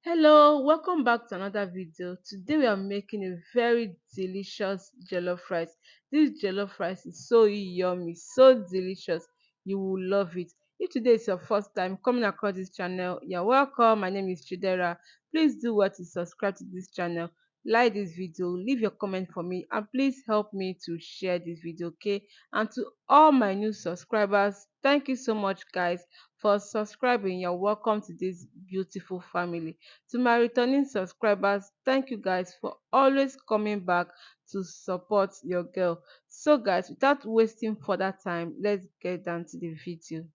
Hello, welcome back to another video. Today we are making a very delicious jollof rice. This jollof rice is so yummy, so delicious. You will love it. If today is your first time coming across this channel, you're welcome. My name is Chidera. Please do what to subscribe to this channel, like this video, leave your comment for me, and please help me to share this video, okay? And to all my new subscribers, thank you so much, guys, for subscribing. You're welcome to this beautiful family. To my returning subscribers, thank you guys for always coming back to support your girl. So guys, without wasting further time, let's get down to the video.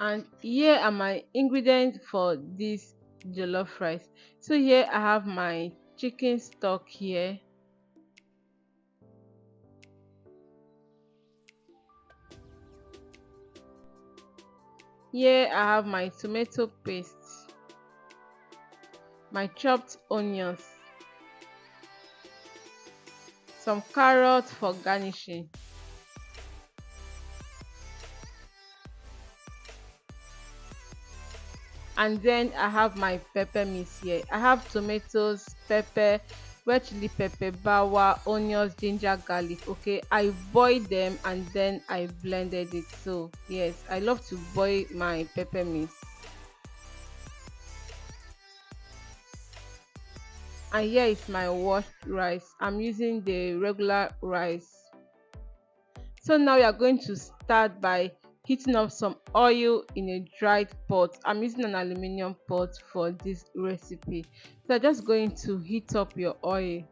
And here are my ingredients for this jollof rice. So here I have my chicken stock here. Here I have my tomato paste, my chopped onions, some carrots for garnishing, and then I have my pepper mix here. I have tomatoes, pepper, red chili pepper, bawa, onions, ginger, garlic. Okay, I boiled them and then I blended it. So yes, I love to boil my pepper mix. And here is my washed rice. I'm using the regular rice. So now we are going to start by heating up some oil in a dried pot. I'm using an aluminium pot for this recipe. So I'm just going to heat up your oil.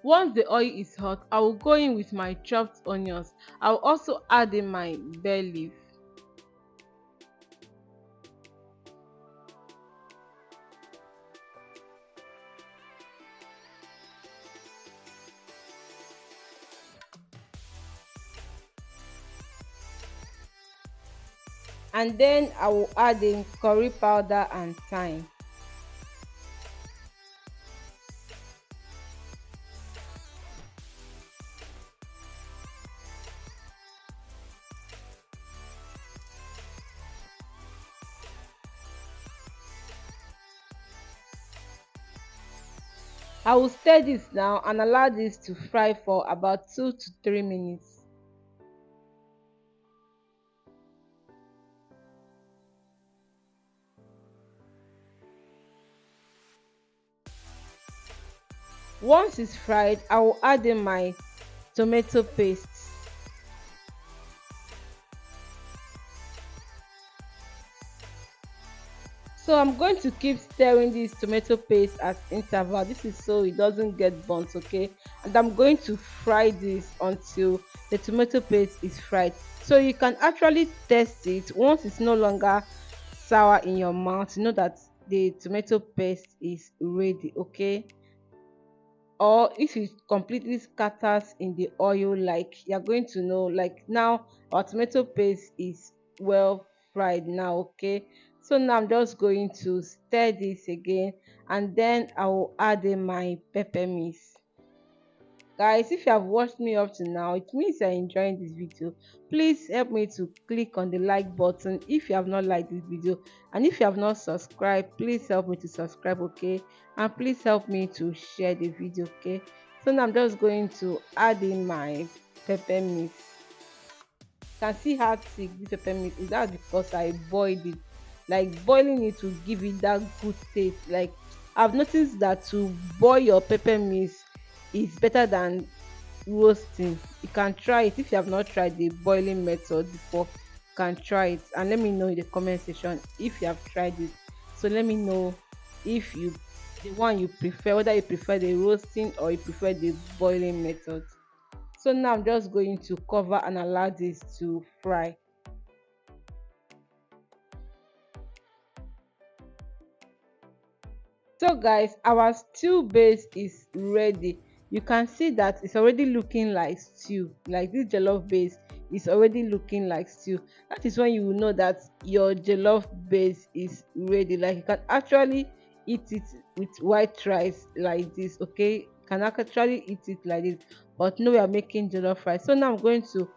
Once the oil is hot, I will go in with my chopped onions. I'll also add in my bay leaf. And then I will add in curry powder and thyme. I will stir this now and allow this to fry for about 2 to 3 minutes. Once it's fried, I will add in my tomato paste. So I'm going to keep stirring this tomato paste at interval. This is so it doesn't get burnt, okay? And I'm going to fry this until the tomato paste is fried. So you can actually test it once it's no longer sour in your mouth. You know that the tomato paste is ready, okay? Or if it completely scatters in the oil, like you're going to know, like now our tomato paste is well fried now, okay? So now I'm just going to stir this again, and then I will add in my pepper mix. Guys, if you have watched me up to now, it means you're enjoying this video. Please help me to click on the like button if you have not liked this video, and if you have not subscribed, please help me to subscribe, okay? And please help me to share the video, okay? So now I'm just going to add in my pepper mix. You can see how thick this pepper mix is. That's because I boiled it. Like boiling it will give it that good taste. Like I've noticed that to boil your pepper mix is better than roasting. You can try it if you have not tried the boiling method before. You can try it and let me know in the comment section if you have tried it. So let me know if you the one you prefer, whether you prefer the roasting or you prefer the boiling method. So now I'm just going to cover and allow this to fry. So guys, our stew base is ready. You can see that it's already looking like stew. Like this jollof base is already looking like stew, that is when you will know that your jollof base is ready. Like you can actually eat it with white rice like this, okay? You can actually eat it like this, but no, we are making jollof rice. So now I'm going to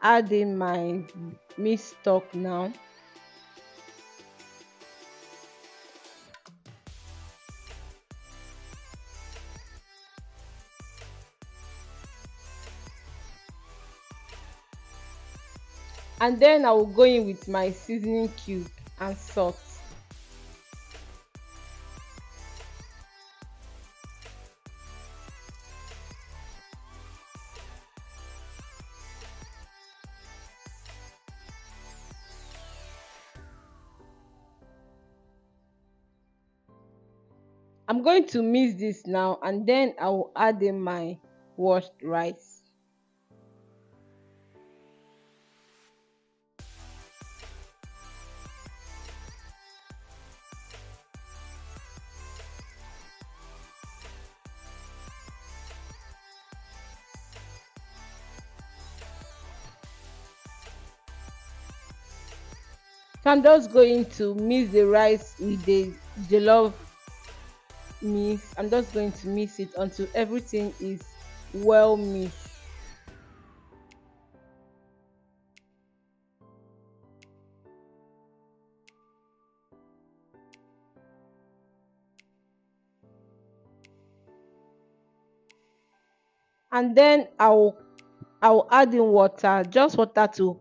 add in my meat stock now. And then I will go in with my seasoning cube and salt. I'm going to mix this now, and then I will add in my washed rice. So I'm just going to mix the rice with the jollof mix. I'm just going to mix it until everything is well mixed. And then I'll add in water, just water to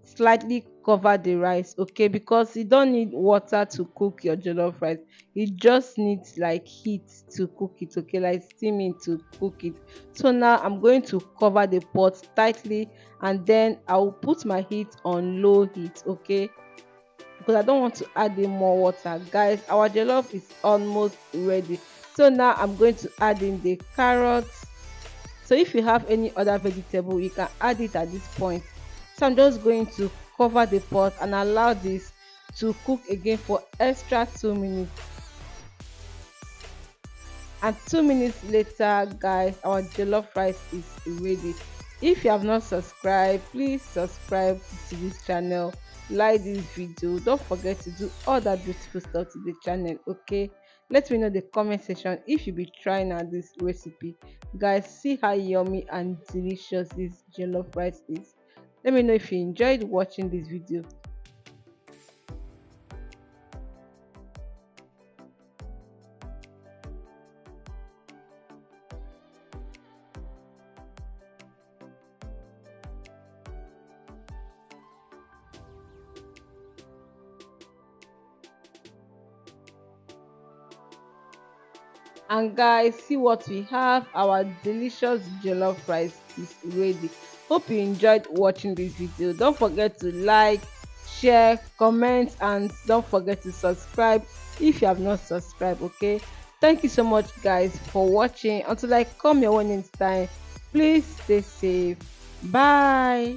slightly cover the rice, okay? Because you don't need water to cook your jollof rice. It just needs like heat to cook it, okay? Like steaming to cook it. So now I'm going to cover the pot tightly, and then I'll put my heat on low heat, okay? Because I don't want to add in more water. Guys, our jollof is almost ready. So now I'm going to add in the carrots. So if you have any other vegetable, you can add it at this point. So I'm just going to cover the pot and allow this to cook again for extra 2 minutes. And 2 minutes later, guys, our jollof rice is ready. If you have not subscribed, please subscribe to this channel, like this video, don't forget to do all that beautiful stuff to the channel, okay? Let me know in the comment section if you be trying out this recipe. Guys, see how yummy and delicious this jollof rice is. Let me know if you enjoyed watching this video. And guys, see what we have. Our delicious jollof rice is ready. Hope you enjoyed watching this video. Don't forget to like, share, comment, and don't forget to subscribe if you have not subscribed, okay? Thank you so much, guys, for watching. Until I come your way next time, please stay safe. Bye.